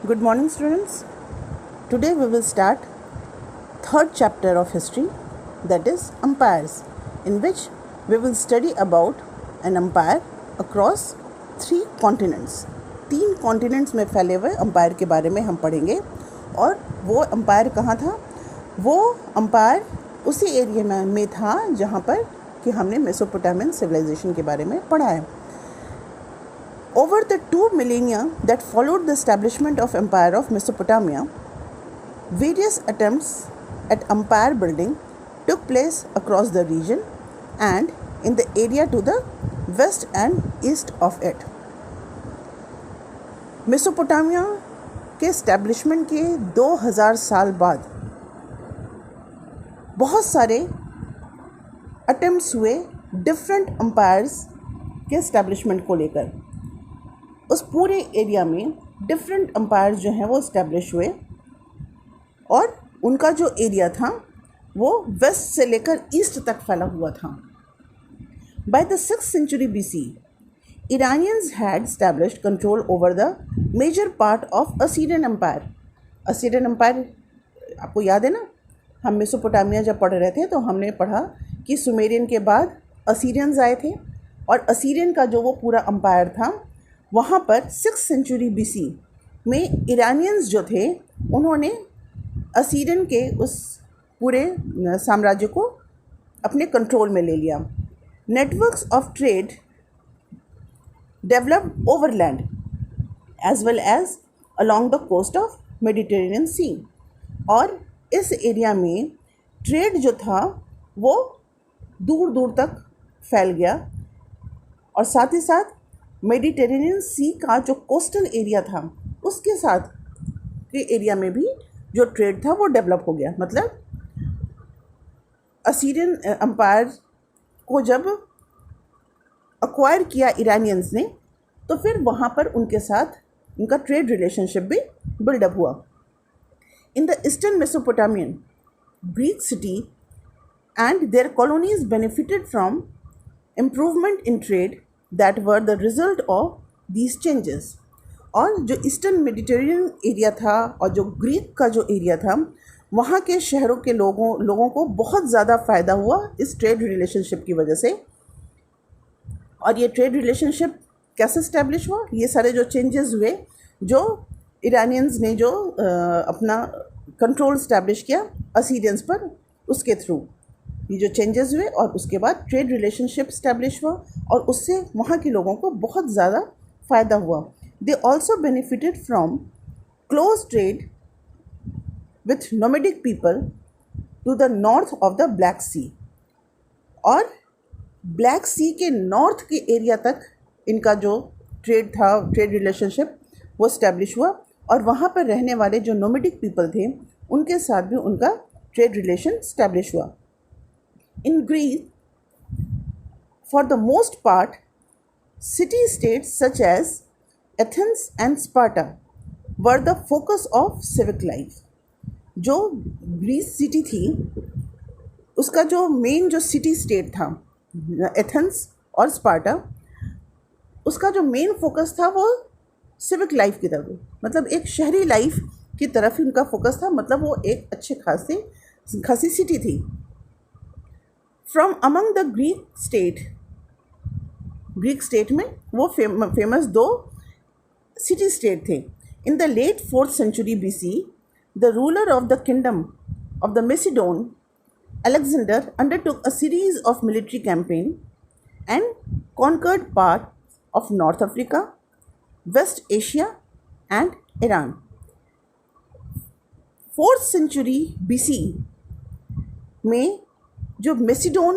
Good morning, students. Today we will start third chapter of history, that is empires, in which we will study about an empire across 3 continents. 3 continents में फैले हुए empire के बारे में हम पढ़ेंगे। और वो empire कहाँ था? वो empire उसी एरिया में था जहाँ पर कि हमने मेसोपोटामियन सिविलाइजेशन के बारे में पढ़ा है। Over the 2 millennia that followed the establishment of Empire of Mesopotamia, various attempts at empire building took place across the region and in the area to the west and east of it. Mesopotamia के establishment के 2000 साल बाद बहुत सारे attempts हुए different empires के establishment को लेकर। उस पूरे एरिया में डिफरेंट एम्पायर्स जो हैं वो इस्टेब्लिश हुए और उनका जो एरिया था वो वेस्ट से लेकर ईस्ट तक फैला हुआ था। By the 6th century BC, Iranians had established control over the major part of Assyrian Empire. Assyrian Empire आपको याद है ना, हम मेसोपोटामिया जब पढ़ रहे थे तो हमने पढ़ा कि सुमेरियन के बाद असीरियंस आए थे और असीरियन का जो वो पूरा एम्पायर था वहाँ पर 6th century BC में इरानियंस जो थे उन्होंने असीरियन के उस पूरे साम्राज्य को अपने कंट्रोल में ले लिया। Networks of trade developed overland as well as along the coast of Mediterranean Sea, और इस एरिया में ट्रेड जो था वो दूर दूर तक फैल गया और साथ ही साथ मेडिटेरेनियन सी का जो कोस्टल एरिया था उसके साथ के एरिया में भी जो ट्रेड था वो डेवलप हो गया। मतलब असीरियन एम्पायर को जब अक्वायर किया इरानियंस ने तो फिर वहाँ पर उनके साथ उनका ट्रेड रिलेशनशिप भी बिल्डअप हुआ। In the eastern Mesopotamian Greek city and their colonies benefited from improvement in trade that were the result of these changes। और जो ईस्टर्न मेडिटेरेनियन एरिया था और जो ग्रीक का जो एरिया था वहाँ के शहरों के लोगों को बहुत ज़्यादा फ़ायदा हुआ इस ट्रेड रिलेशनशिप की वजह से। और ये ट्रेड रिलेशनशिप कैसे इस्टेब्लिश हुआ? ये सारे जो चेंजेस हुए, जो इरानियंस ने जो अपना कंट्रोल इस्टेब्लिश किया असीरियंस पर, उसके थ्रू ये जो चेंजेस हुए और उसके बाद ट्रेड रिलेशनशिप इस्टेब्लिश हुआ और उससे वहाँ के लोगों को बहुत ज़्यादा फ़ायदा हुआ। They also benefited from close trade with nomadic people to the north of the Black Sea, और ब्लैक सी के नॉर्थ के एरिया तक इनका जो ट्रेड था, ट्रेड रिलेशनशिप वो इस्टेब्लिश हुआ और वहाँ पर रहने वाले जो नोमेडिक पीपल थे उनके साथ भी उनका ट्रेड रिलेशन इस्टेब्लिश हुआ। In Greece, for the most part, city-states such as Athens and Sparta were the focus of civic life। जो ग्रीस सिटी थी उसका जो मेन जो सिटी स्टेट था एथेंस और स्पार्टा, उसका जो मेन फोकस था वो सिविक लाइफ की तरफ, मतलब एक शहरी लाइफ की तरफ उनका फोकस था। मतलब वो एक अच्छे खासी सिटी थी। From among the Greek state में वो फेमस 2 सिटी स्टेट थे। In the late 4th century BC, the ruler of the kingdom of the Macedon Alexander undertook a series of military campaign and conquered part of North Africa, West Asia and Iran. 4th century BC में जो मेसिडोन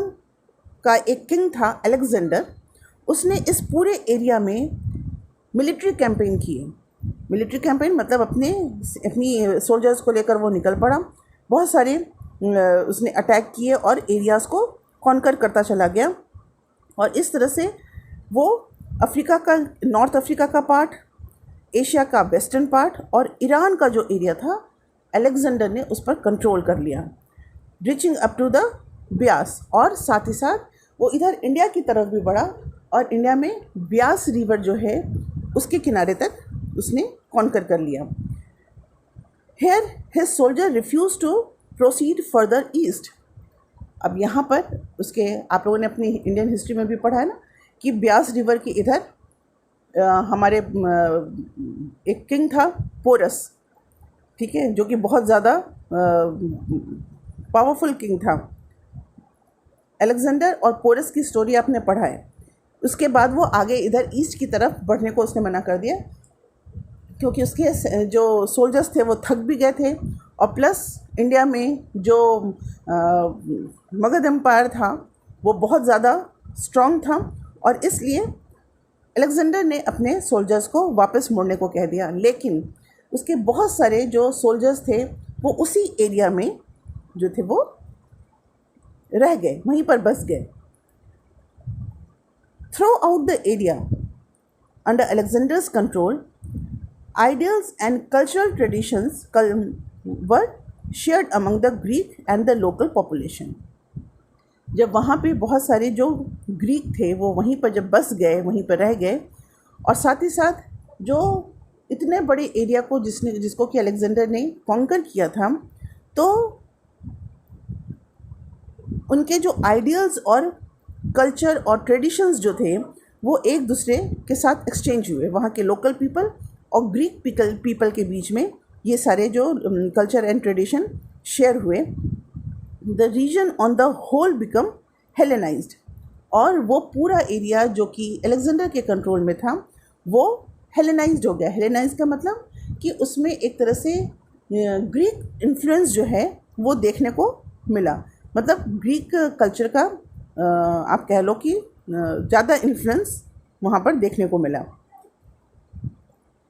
का एक king था Alexander, उसने इस पूरे area में military campaign किए। मिलिट्री कैंपेन मतलब अपनी सोल्जर्स को लेकर वो निकल पड़ा, बहुत सारे उसने अटैक किए और एरियाज़ को कॉन्कर करता चला गया। और इस तरह से वो अफ्रीका का, नॉर्थ अफ्रीका का पार्ट, एशिया का वेस्टर्न पार्ट और ईरान का जो एरिया था अलेक्जेंडर ने उस पर कंट्रोल कर लिया, reaching up to the Beas. और साथ ही साथ वो इधर इंडिया की तरफ भी बढ़ा और इंडिया में ब्यास रिवर जो है उसके किनारे तक उसने कॉन्कर कर लिया। Here his soldier refused to proceed further east. अब यहाँ पर उसके, आप लोगों ने अपनी इंडियन हिस्ट्री में भी पढ़ा है ना कि ब्यास रिवर के इधर हमारे एक किंग था पोरस, ठीक है, जो कि बहुत ज़्यादा पावरफुल किंग था। अलेक्जेंडर और पोरस की स्टोरी आपने पढ़ा है। उसके बाद वो आगे इधर ईस्ट की तरफ बढ़ने को उसने मना कर दिया, क्योंकि उसके जो सोल्जर्स थे वो थक भी गए थे, और प्लस इंडिया में जो मगध एम्पायर था वो बहुत ज़्यादा स्ट्रॉन्ग था, और इसलिए अलेक्जेंडर ने अपने सोल्जर्स को वापस मुड़ने को कह दिया। लेकिन उसके बहुत सारे जो सोल्जर्स थे वो उसी एरिया में जो थे वो रह गए, वहीं पर बस गए। Through out the area under Alexander's control, ideals and cultural traditions were shared among the Greek and the local population. जब वहाँ पे बहुत सारे जो ग्रीक थे वो वहीं पर जब बस गए, वहीं पर रह गए, और साथ ही साथ जो इतने बड़े एरिया को जिसको कि अलेक्जेंडर ने कॉन्कर किया था, तो उनके जो आइडियल्स और कल्चर और ट्रेडिशंस जो थे वो एक दूसरे के साथ एक्सचेंज हुए। वहाँ के लोकल पीपल और ग्रीक पीपल के बीच में ये सारे जो कल्चर एंड ट्रेडिशन शेयर हुए। The region on the whole become Hellenized, और वो पूरा एरिया जो कि अलेक्जेंडर के कंट्रोल में था वो हेलेनाइज्ड हो गया। हेलेनाइज्ड का मतलब कि उसमें एक तरह से ग्रीक इन्फ्लुएंस जो है वो देखने को मिला, मतलब ग्रीक कल्चर का आप कह लो कि ज़्यादा इन्फ्लुएंस वहाँ पर देखने को मिला।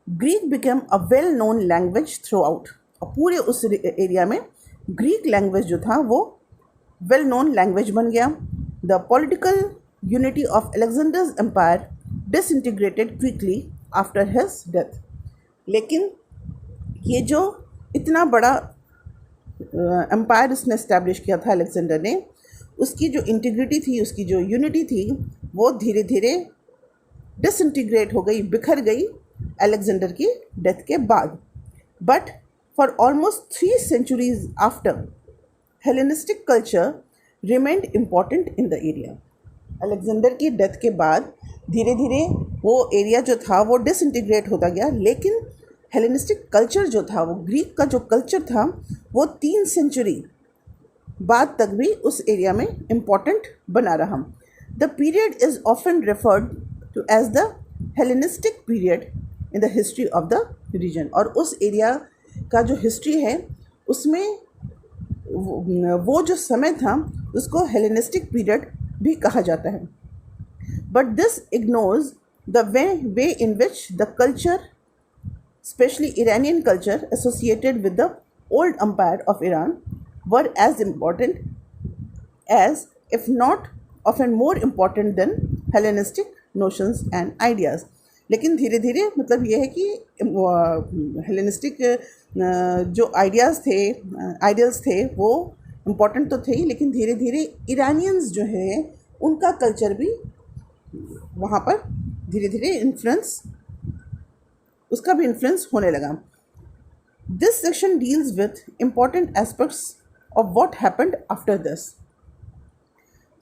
Greek became a well known language through out, और पूरे उस एरिया में ग्रीक लैंग्वेज जो था वो वेल नोन लैंग्वेज बन गया। The political unity of Alexander's empire disintegrated quickly after his death. लेकिन ये जो इतना बड़ा एम्पायर उसने इस्टेब्लिश किया था अलेक्जेंडर ने, उसकी जो इंटीग्रिटी थी, उसकी जो यूनिटी थी, वो धीरे धीरे डिसइंटीग्रेट हो गई, बिखर गई अलेक्जेंडर की डेथ के बाद। But for almost 3 centuries after, Hellenistic culture remained important in the area. Alexander की डेथ के बाद धीरे धीरे वो एरिया जो था वो डिसइंटीग्रेट होता गया, लेकिन हेलेनिस्टिक कल्चर जो था, वो ग्रीक का जो कल्चर था, वो 3 century बाद तक भी उस एरिया में इम्पॉर्टेंट बना रहा। The period is often referred to as the Hellenistic period in the history of the region, और उस एरिया का जो हिस्ट्री है उसमें वो जो समय था उसको हेलेनिस्टिक पीरियड भी कहा जाता है। But this ignores the way in which the culture, especially Iranian culture associated with the old empire of Iran, were as important as, if not often more important than, Hellenistic notions and ideas. लेकिन धीरे धीरे मतलब ये है कि Hellenistic जो ideals थे वो इम्पॉर्टेंट तो थे ही, लेकिन धीरे धीरे इरानियंस जो है उनका कल्चर भी वहाँ पर धीरे धीरे उसका भी इन्फ्लुएंस होने लगा। This section deals with important aspects of what happened after this.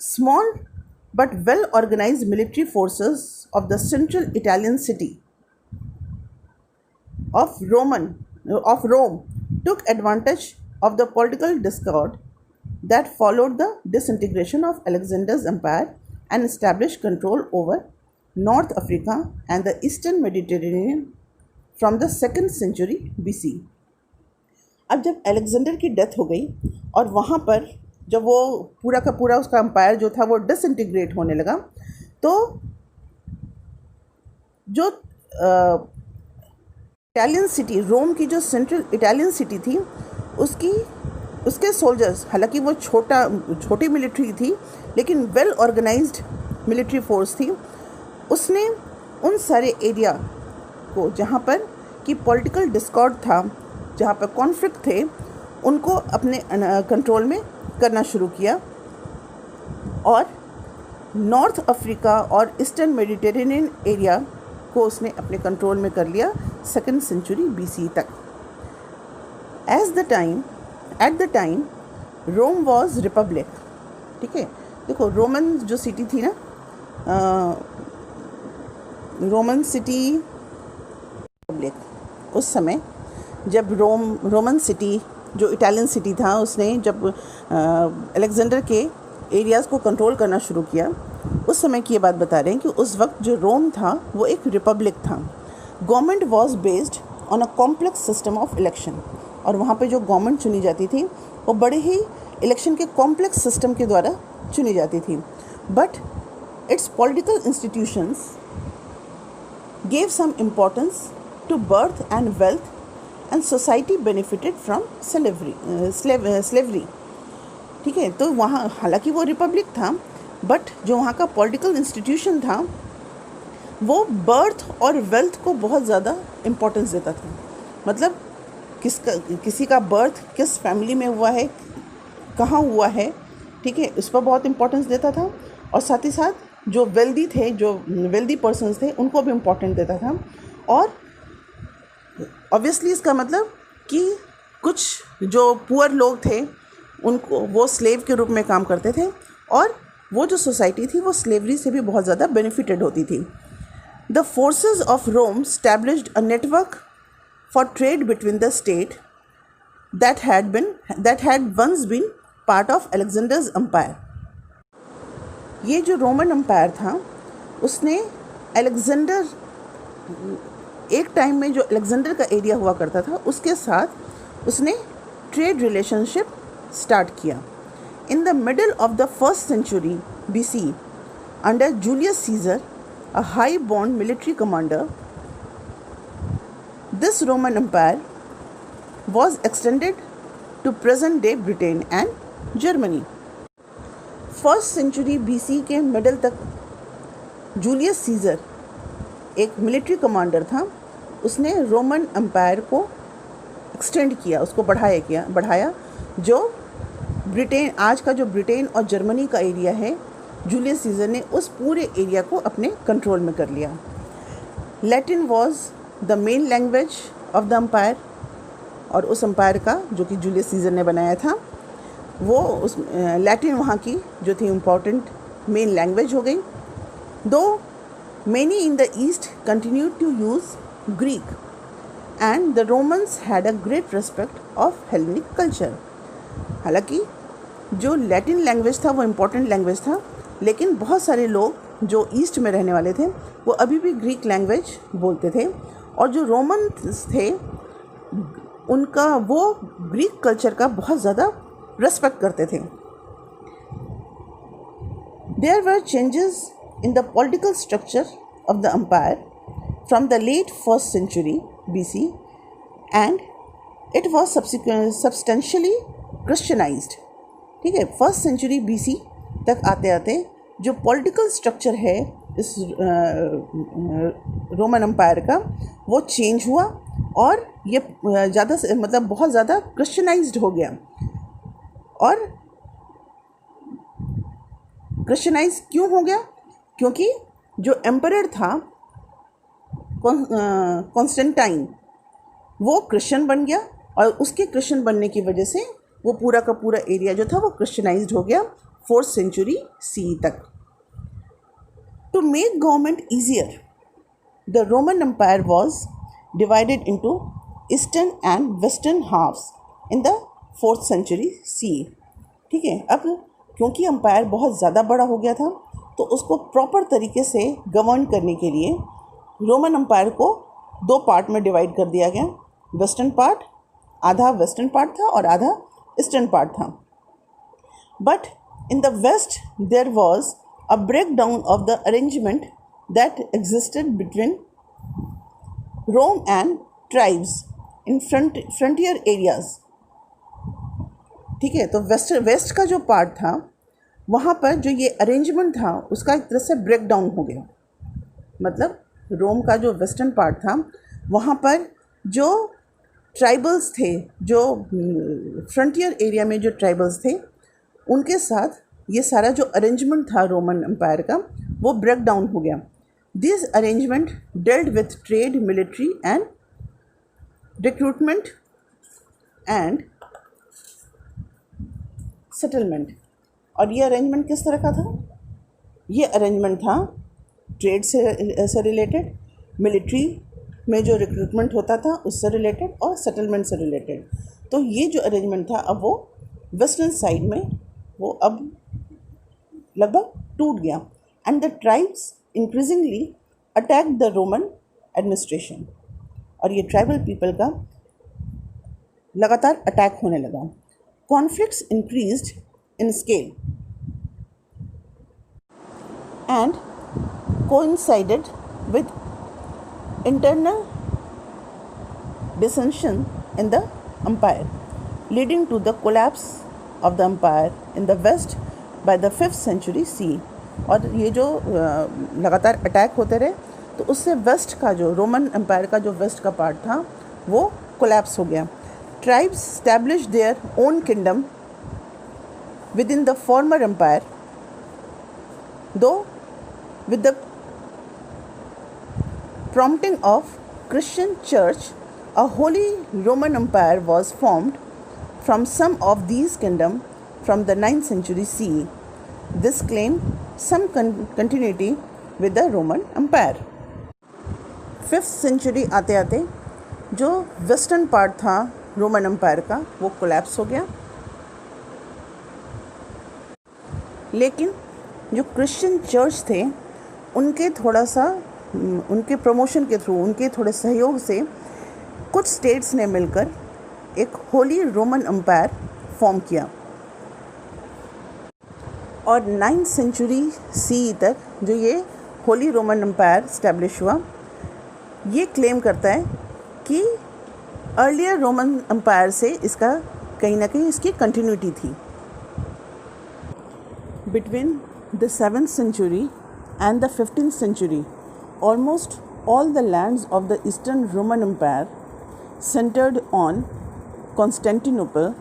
Small but well organized military forces of the central Italian city of Rome took advantage of the political discord that followed the disintegration of Alexander's empire and established control over North Africa and the Eastern Mediterranean from the 2nd century BC. अब जब Alexander की death हो गई और वहाँ पर जब वो पूरा का पूरा उसका एम्पायर जो था वो डिसइंटीग्रेट होने लगा, तो जो इटालियन सिटी, रोम की जो सेंट्रल इटालियन सिटी थी, उसके सोल्जर्स, हालांकि वो छोटी मिलिट्री थी लेकिन वेल ऑर्गेनाइज्ड मिलिट्री फोर्स थी, उसने उन सारे एरिया को जहाँ पर कि पॉलिटिकल डिस्कॉर्ड था, जहाँ पर कॉन्फ्लिक्ट थे, उनको अपने कंट्रोल में करना शुरू किया, और नॉर्थ अफ्रीका और ईस्टर्न मेडिटेरेनियन एरिया को उसने अपने कंट्रोल में कर लिया 2nd century BC तक। At the time Rome was republic. ठीक है, देखो रोमन जो सिटी थी ना, रोमन सिटी रिपब्लिक, उस समय जब रोमन सिटी जो इटालियन सिटी था, उसने जब अलेक्जेंडर के एरियाज़ को कंट्रोल करना शुरू किया, उस समय की ये बात बता रहे हैं कि उस वक्त जो रोम था वो एक रिपब्लिक था. Government was based on a complex system of election, और वहाँ पे जो गवर्नमेंट चुनी जाती थी वो बड़े ही इलेक्शन के कॉम्प्लेक्स सिस्टम के द्वारा चुनी जाती थी. But its political institutions gave some importance to birth and wealth and society benefited from slavery. ठीक है, तो वहाँ हालांकि वो रिपब्लिक था, बट जो वहाँ का पॉलिटिकल इंस्टीट्यूशन था वो बर्थ और वेल्थ को बहुत ज़्यादा इम्पोर्टेंस देता था. मतलब किसी का बर्थ किस फैमिली में हुआ है, कहाँ हुआ है, ठीक है, उस पर बहुत इम्पोर्टेंस देता था. और साथ ही साथ जो वेल्दी पर्सन्स थे उनको भी इम्पोर्टेंट देता था. और ऑब्वियसली इसका मतलब कि कुछ जो पुअर लोग थे उनको वो स्लेव के रूप में काम करते थे, और वो जो सोसाइटी थी वो स्लेवरी से भी बहुत ज़्यादा बेनिफिटेड होती थी. The forces of Rome established a network for trade between the state that had once been part of Alexander's empire. ये जो रोमन एम्पायर था उसने अलेक्जेंडर, एक टाइम में जो अलेक्जेंडर का एरिया हुआ करता था उसके साथ उसने ट्रेड रिलेशनशिप स्टार्ट किया. In the middle of the first century BC, under Julius Caesar, a high born military commander, this Roman empire was extended to present day Britain and Germany. First century BC के middle तक Julius Caesar एक military commander था. उसने Roman empire को extend किया, उसको बढ़ाया. जो ब्रिटेन, आज का जो ब्रिटेन और जर्मनी का एरिया है, जूलियस सीजर ने उस पूरे एरिया को अपने कंट्रोल में कर लिया. Latin was the main language of the empire, और उस एम्पायर का जो कि जूलियस सीजर ने बनाया था वो उस लैटिन वहाँ की जो थी इम्पॉर्टेंट मेन लैंग्वेज हो गई. Though many in the east continued to use Greek, and the Romans had a great respect of Hellenic culture. हालांकि जो लैटिन लैंग्वेज था वो इम्पॉर्टेंट लैंग्वेज था, लेकिन बहुत सारे लोग जो ईस्ट में रहने वाले थे वो अभी भी ग्रीक लैंग्वेज बोलते थे, और जो रोमन्स थे उनका वो ग्रीक कल्चर का बहुत ज़्यादा रेस्पेक्ट करते थे. There were changes in the political structure of the empire from the late first century BC, and it was substantially Christianized. ठीक है, फर्स्ट सेंचुरी BC तक आते आते जो पॉलिटिकल स्ट्रक्चर है इस रोमन एम्पायर का वो चेंज हुआ, और ये ज़्यादा मतलब बहुत ज़्यादा क्रिश्चियनाइज्ड हो गया. और क्रिश्चियनाइज क्यों हो गया? क्योंकि जो एम्परर था कॉन्स्टेंटाइन वो क्रिश्चियन बन गया, और उसके क्रिश्चियन बनने की वजह से वो पूरा का पूरा एरिया जो था वो क्रिश्चियनाइज्ड हो गया फोर्थ सेंचुरी CE तक. To make government easier, the Roman empire was divided into eastern and western halves in the 4th century CE. ठीक है, अब क्योंकि एम्पायर बहुत ज़्यादा बड़ा हो गया था तो उसको प्रॉपर तरीके से गवर्न करने के लिए रोमन एम्पायर को दो पार्ट में डिवाइड कर दिया गया. वेस्टर्न पार्ट, आधा वेस्टर्न पार्ट था और आधा ईस्टर्न पार्ट था. But in the west there was a break down of the arrangement that existed between Rome and tribes in frontier areas. ठीक है, तो वेस्ट का जो पार्ट था वहाँ पर जो ये अरेंजमेंट था उसका एक तरह से ब्रेक डाउन हो गया. मतलब रोम का जो वेस्टर्न पार्ट था वहाँ पर जो ट्राइबल्स थे, जो फ्रंटियर एरिया में जो ट्राइबल्स थे उनके साथ ये सारा जो अरेंजमेंट था रोमन एम्पायर का वो ब्रेक डाउन हो गया. This arrangement dealt with trade, military and recruitment and settlement. और ये अरेंजमेंट किस तरह का था? ये अरेंजमेंट था ट्रेड से रिलेटेड, मिलिट्री में जो रिक्रूटमेंट होता था उससे रिलेटेड, और सेटलमेंट से रिलेटेड। तो ये जो अरेंजमेंट था अब वो वेस्टर्न साइड में वो अब लगभग टूट गया। And the tribes increasingly attack the Roman administration. और ये ट्राइबल पीपल का लगातार अटैक होने लगा। Conflicts increased in scale and coincided with internal dissension in the empire, leading to the collapse of the empire in the west by the 5th century CE। और ये जो लगातार अटैक होते रहे तो उससे वेस्ट का जो रोमन एम्पायर का जो वेस्ट का पार्ट था वो कोलैप्स हो गया। Tribes establish their own kingdom within the former empire, though with the prompting of Christian Church, a Holy Roman Empire was formed from some of these kingdoms from the 9th century CE. This claimed some continuity with the Roman Empire. 5th century आते आते जो western part था Roman empire का वो collapse हो गया, लेकिन जो क्रिश्चियन चर्च थे उनके थोड़ा सा उनके प्रमोशन के थ्रू, उनके थोड़े सहयोग से कुछ स्टेट्स ने मिलकर एक होली रोमन एम्पायर फॉर्म किया। और 9th सेंचुरी CE तक जो ये होली रोमन एम्पायर स्टैब्लिश हुआ, ये क्लेम करता है कि अर्लियर रोमन एम्पायर से इसका कहीं ना कहीं इसकी कंटिन्यूटी थी। Between the 7th century and the 15th century, almost all the lands of the Eastern Roman Empire centered on Constantinople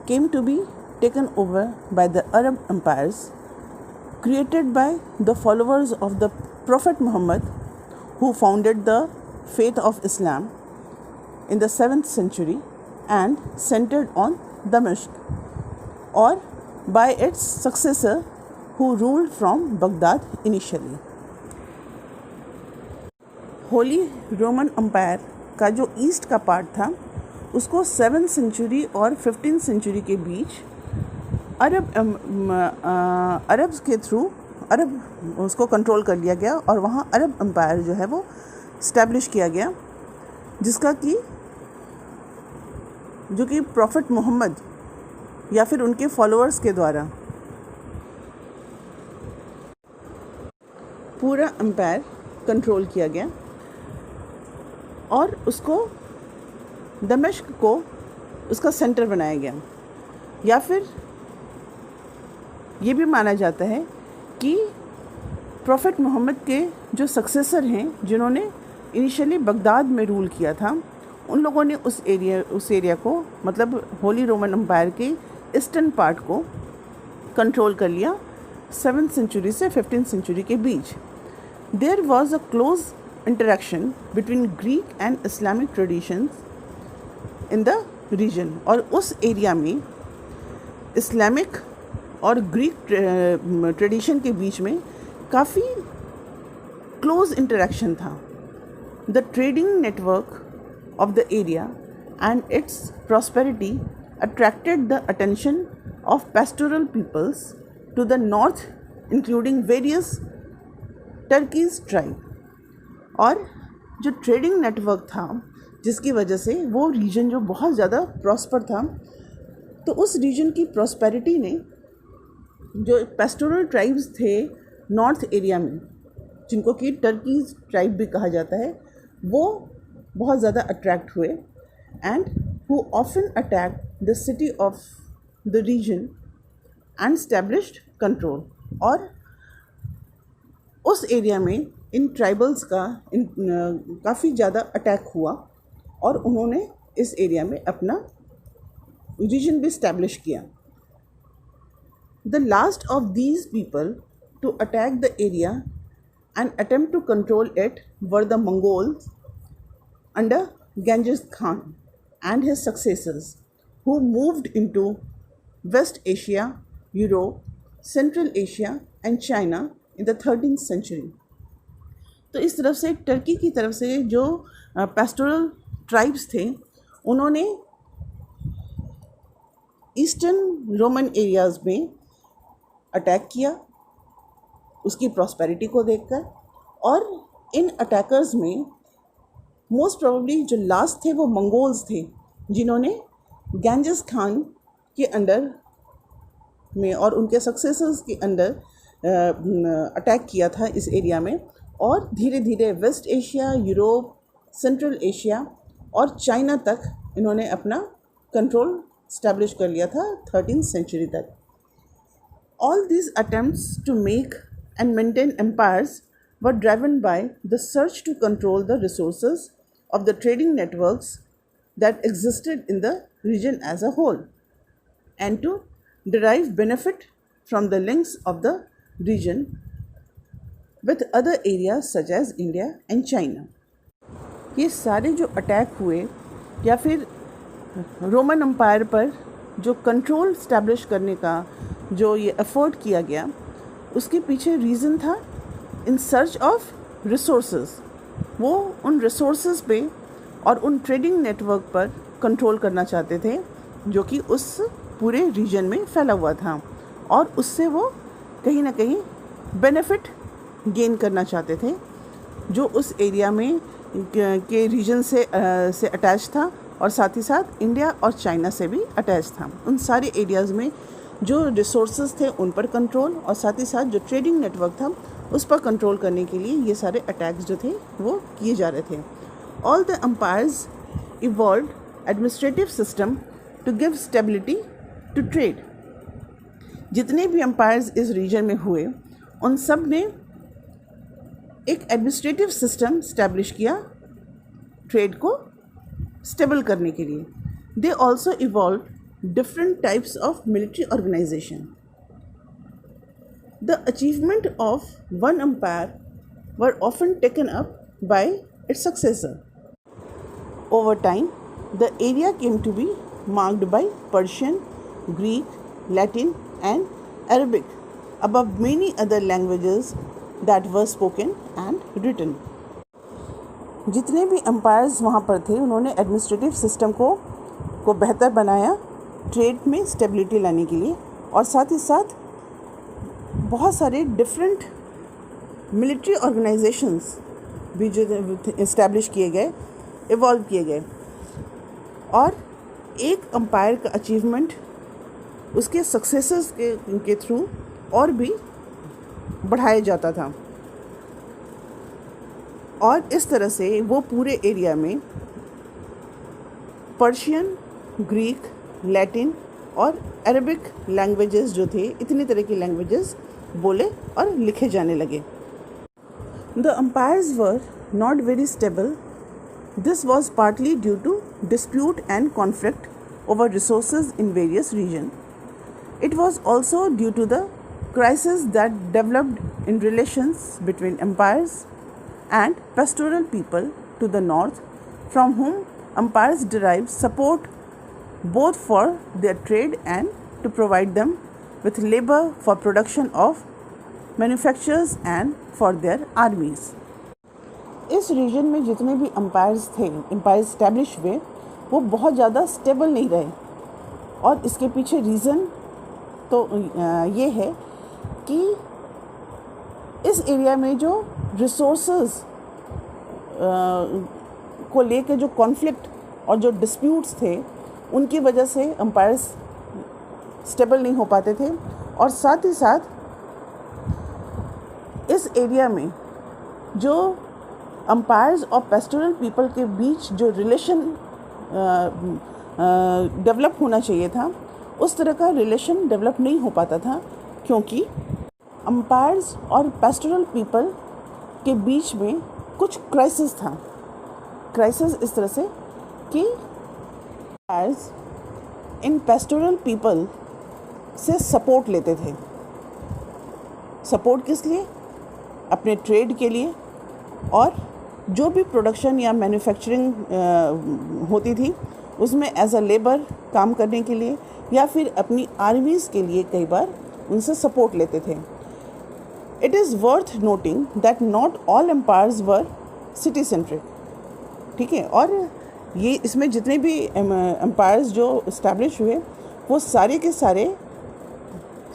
came to be taken over by the Arab empires created by the followers of the Prophet Muhammad, who founded the faith of Islam in the 7th century and centered on Damascus, or by its successor who ruled from Baghdad initially. Holy Roman empire का जो east का part था उसको 7th century और 15th century के बीच Arabs के through अरब उसको control कर लिया गया और वहाँ अरब एम्पायर जो है वो इस्टेब्लिश किया गया, जिसका कि जो कि प्रॉफिट मोहम्मद या फिर उनके फॉलोअर्स के द्वारा पूरा एम्पायर कंट्रोल किया गया। और उसको दमिश्क को उसका सेंटर बनाया गया। या फिर ये भी माना जाता है कि प्रॉफिट मोहम्मद के जो सक्सेसर हैं जिन्होंने इनिशियली बगदाद में रूल किया था, उन लोगों ने उस एरिया को मतलब होली रोमन एम्पायर के ईस्टर्न पार्ट को कंट्रोल कर लिया 7th सेंचुरी से 15th सेंचुरी के बीच। There was a close interaction between Greek and Islamic traditions in the region. और उस एरिया में इस्लामिक और ग्रीक ट्रेडिशन के बीच में काफ़ी क्लोज इंटरेक्शन था। The trading network of the area and its prosperity attracted the attention of pastoral peoples to the north, including various Turkish tribe। और जो ट्रेडिंग नेटवर्क था जिसकी वजह से वो रीजन जो बहुत ज़्यादा प्रॉस्पर था, तो उस रीजन की प्रॉस्पेरिटी ने जो पेस्टोरल ट्राइब्स थे नॉर्थ एरिया में, जिनको कि टर्कीज ट्राइब भी कहा जाता है, वो बहुत ज़्यादा अट्रैक्ट हुए and who often attack the city of the region and established control. और उस एरिया में इन ट्राइबल्स का काफ़ी ज़्यादा अटैक हुआ और उन्होंने इस एरिया में अपना रीजन भी स्टैब्लिश किया। The last of these people to attack the area and attempt to control it were the Mongols under Genghis Khan and his successors, who moved into West Asia, Europe, Central Asia and China in the 13th century. तो इस तरफ से Turkey की तरफ से जो pastoral tribes थे उन्होंने ईस्टर्न रोमन एरियाज़ में अटैक किया उसकी प्रॉस्पेरिटी को देखकर, और इन अटैकर्स में मोस्ट प्रोबेबली जो लास्ट थे वो मंगोल्स थे, जिन्होंने गेंजिस खान के अंडर में और उनके सक्सेसर्स के अंडर अटैक किया था इस एरिया में, और धीरे धीरे West Asia, Europe, Central Asia और चाइना तक इन्होंने अपना कंट्रोल स्टैब्लिश कर लिया था 13th सेंचुरी तक. All these attempts to make and maintain empires were driven by the search to control the resources of the trading networks that existed in the region as a whole, and to derive benefit from the links of the region with other areas such as India and China. ये सारे जो attack हुए या फिर Roman empire पर जो control establish करने का जो ये एफर्ट किया गया, उसके पीछे रीज़न था इन सर्च ऑफ रिसोर्सेज. वो उन रिसोर्सेज पे और उन ट्रेडिंग नेटवर्क पर कंट्रोल करना चाहते थे जो कि उस पूरे रीजन में फैला हुआ था, और उससे वो कहीं ना कहीं बेनिफिट गेन करना चाहते थे जो उस एरिया में के रीजन से अटैच था, और साथ ही साथ इंडिया और चाइना से भी अटैच था. उन सारे एरियाज़ में जो रिसोर्सेज थे उन पर कंट्रोल, और साथ ही साथ जो ट्रेडिंग नेटवर्क था उस पर कंट्रोल करने के लिए ये सारे अटैक्स जो थे वो किए जा रहे थे. All the empires evolved administrative system to give stability to trade. जितने भी एम्पायर्स इस रीजन में हुए उन सब ने एक एडमिनिस्ट्रेटिव सिस्टम स्टैब्लिश किया ट्रेड को स्टेबल करने के लिए. They also evolve different types of military organisation. The achievement of one empire were often taken up by its successor. Over time the area came to be marked by Persian, Greek, Latin and Arabic above many other languages that were spoken and written. जितने भी empires वहाँ पर थे उन्होंने administrative system को बेहतर बनाया trade में स्टेबिलिटी लाने के लिए, और साथ ही साथ बहुत सारे डिफरेंट मिलिट्री ऑर्गेनाइजेशंस भी जो इस्टेब्लिश किए गए, इवॉल्व किए गए, और एक एम्पायर का अचीवमेंट उसके सक्सेसर्स के थ्रू और भी बढ़ाया जाता था, और इस तरह से वो पूरे एरिया में पर्शियन, ग्रीक, लैटिन और अरबिक लैंग्वेजेस जो थे, इतनी तरह की लैंग्वेजेस बोले और लिखे जाने लगे. The empires were not very stable. This was partly due to dispute and conflict over resources in various regions. It was also due to the crisis that developed in relations between empires and pastoral people to the north, from whom empires derived support both for their trade and to provide them with labor for production of manufactures and for their armies. इस reason में जितने भी empires थे, empires establish हुए, वो बहुत ज़्यादा stable नहीं रहे, और इसके पीछे रीज़न तो ये है कि इस एरिया में जो रिसोर्सेज को लेके जो कॉन्फ्लिक्ट और जो डिस्प्यूट्स थे उनकी वजह से एम्पायर्स स्टेबल नहीं हो पाते थे, और साथ ही साथ इस एरिया में जो एम्पायर्स और पेस्टोरल पीपल के बीच जो रिलेशन डेवलप होना चाहिए था, उस तरह का रिलेशन डेवलप नहीं हो पाता था, क्योंकि एम्पायर्स और पेस्टोरल पीपल के बीच में कुछ क्राइसिस था. क्राइसिस इस तरह से कि एम्पायर्स इन पेस्टोरल पीपल से सपोर्ट लेते थे. सपोर्ट किस लिए? अपने ट्रेड के लिए, और जो भी प्रोडक्शन या मैन्युफैक्चरिंग होती थी उसमें एज अ लेबर काम करने के लिए या फिर अपनी आर्मीज़ के लिए कई बार उनसे सपोर्ट लेते थे। It is worth noting that not all empires were city centric, ठीक है। और ये इसमें जितने भी एम्पायर्स जो इस्टेब्लिश हुए वो सारे के सारे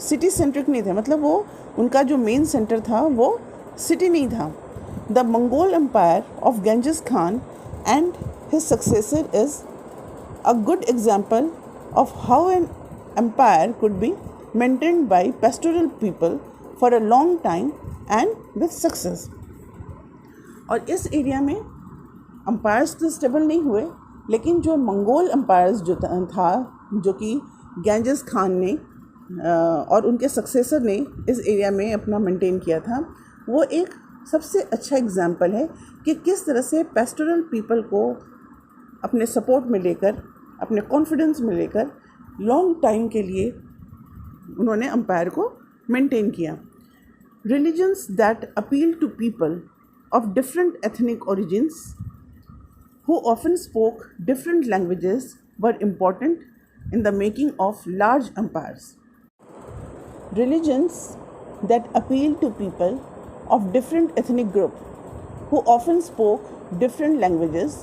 सिटी सेंट्रिक नहीं थे, मतलब वो उनका जो मेन सेंटर था वो सिटी नहीं था। The Mongol empire of Genghis Khan and his successor is a good example of how an empire could be maintained by pastoral people for a long time and with success। और इस area में empires तो stable नहीं हुए, लेकिन जो Mongol empires जो था जो कि गेंजिस खान ने और उनके सक्सेसर ने इस एरिया में अपना मेंटेन किया था, वो एक सबसे अच्छा एग्जाम्पल है कि किस तरह से पेस्टोरल पीपल को अपने सपोर्ट में लेकर, अपने कॉन्फिडेंस में लेकर लॉन्ग टाइम के लिए उन्होंने एम्पायर को मेंटेन किया। Religions that appeal to people of different ethnic origins who often spoke different languages were important in the making of large empires. Religions that appeal to people of different ethnic groups who often spoke different languages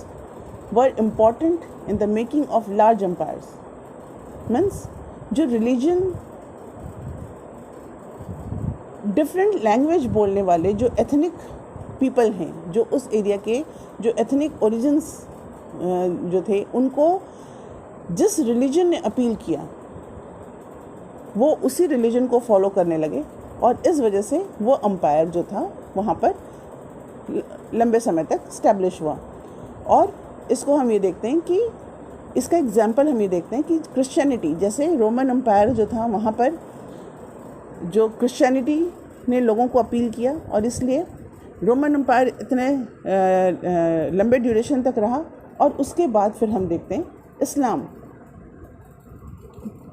were important in the making of large empires. Means जो religion different language बोलने वाले जो ethnic people हैं, जो उस area के जो ethnic origins जो थे, उनको जिस रिलीजन ने अपील किया वो उसी रिलीजन को फॉलो करने लगे और इस वजह से वो एम्पायर जो था वहाँ पर लंबे समय तक इस्टेब्लिश हुआ। और इसको हम ये देखते हैं कि इसका एग्जाम्पल हम ये देखते हैं कि क्रिश्चियनिटी, जैसे रोमन एम्पायर जो था वहाँ पर जो क्रिश्चियनिटी ने लोगों को अपील किया और इसलिए रोमन एम्पायर इतने लंबे ड्यूरेशन तक रहा। और उसके बाद फिर हम देखते हैं इस्लाम,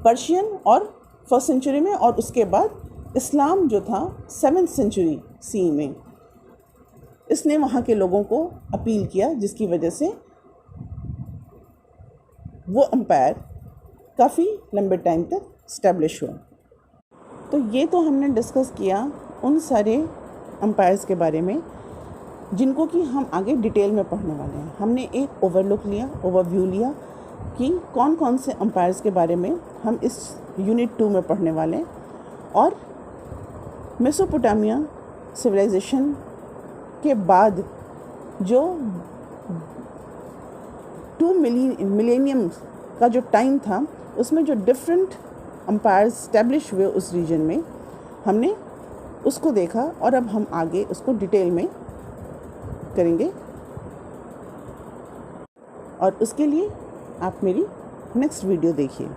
पर्शियन और फर्स्ट सेंचुरी में, और उसके बाद इस्लाम जो था 7th सेंचुरी सी में, इसने वहाँ के लोगों को अपील किया, जिसकी वजह से वो एम्पायर काफ़ी लंबे टाइम तक इस्टेब्लिश हुआ। तो ये तो हमने डिस्कस किया उन सारे एम्पायर्स के बारे में जिनको कि हम आगे डिटेल में पढ़ने वाले हैं। हमने एक ओवरव्यू लिया कि कौन कौन से एम्पायर्स के बारे में हम इस यूनिट 2 में पढ़ने वाले हैं। और मेसोपोटामिया सिविलाइजेशन के बाद जो 2 मिलेनियम का जो टाइम था, उसमें जो डिफरेंट एम्पायर्स स्टैब्लिश हुए उस रीजन में, हमने उसको देखा और अब हम आगे उसको डिटेल में करेंगे। और उसके लिए आप मेरी नेक्स्ट वीडियो देखिए।